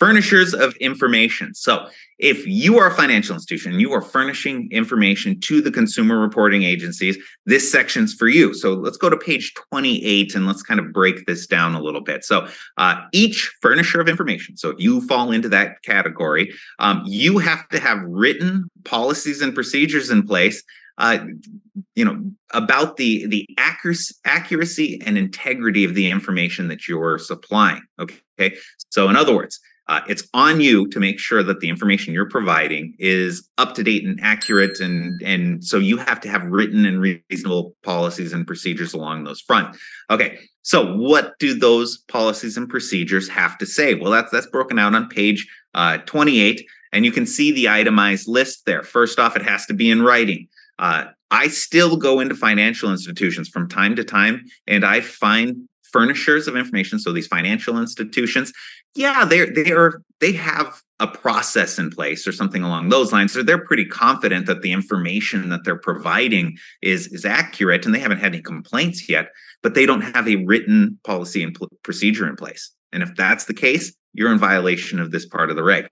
Furnishers of information. So if you are a financial institution, you are furnishing information to the consumer reporting agencies, this section's for you. So let's go to page 28 and let's kind of break this down a little bit. So each furnisher of information, so if you fall into that category, you have to have written policies and procedures in place about the accuracy and integrity of the information that you're supplying. Okay, so in other words, it's on you to make sure that the information you're providing is up to date and accurate, and so you have to have written and reasonable policies and procedures along those front. Okay, so what do those policies and procedures have to say? Well, that's broken out on page 28, and you can see the itemized list there. First off, it has to be in writing. I still go into financial institutions from time to time, and I find furnishers of information, so these financial institutions, yeah, they have a process in place or something along those lines. So they're pretty confident that the information that they're providing is accurate, and they haven't had any complaints yet, but they don't have a written policy and procedure in place. And if that's the case, you're in violation of this part of the reg.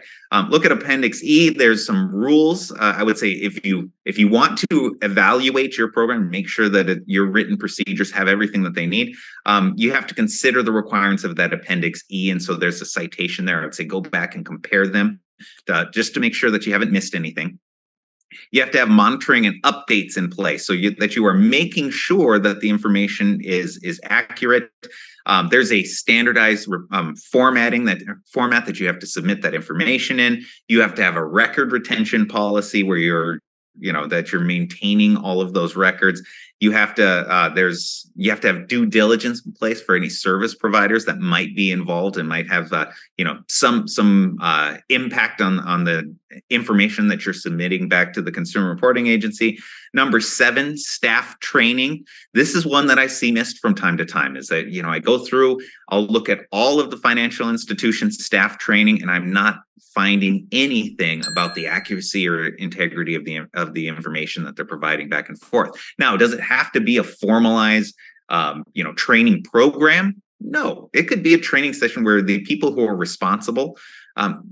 Look at Appendix E. There's some rules. I would say if you want to evaluate your program, make sure that your written procedures have everything that they need. You have to consider the requirements of that Appendix E, and so there's a citation there. I would say go back and compare them just to make sure that you haven't missed anything. You have to have monitoring and updates in place so that you are making sure that the information is accurate. There's a standardized format that you have to submit that information in. You have to have a record retention policy where you're maintaining all of those records. You have to have due diligence in place for any service providers that might be involved and might have some impact on the information that you're submitting back to the consumer reporting agency. Number 7, staff training. This is one that I see missed from time to time, is that, I go through, I'll look at all of the financial institutions' staff training, and I'm not finding anything about the accuracy or integrity of the information that they're providing back and forth. Now, does it have to be a formalized, training program? No, it could be a training session where the people who are responsible,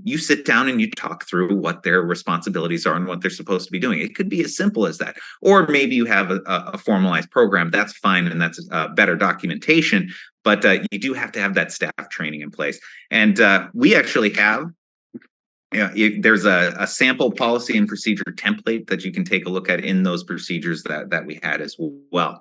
you sit down and you talk through what their responsibilities are and what they're supposed to be doing. It could be as simple as that. Or maybe you have a formalized program. That's fine, and that's better documentation. But you do have to have that staff training in place. And we actually have, there's a sample policy and procedure template that you can take a look at in those procedures that we had as well.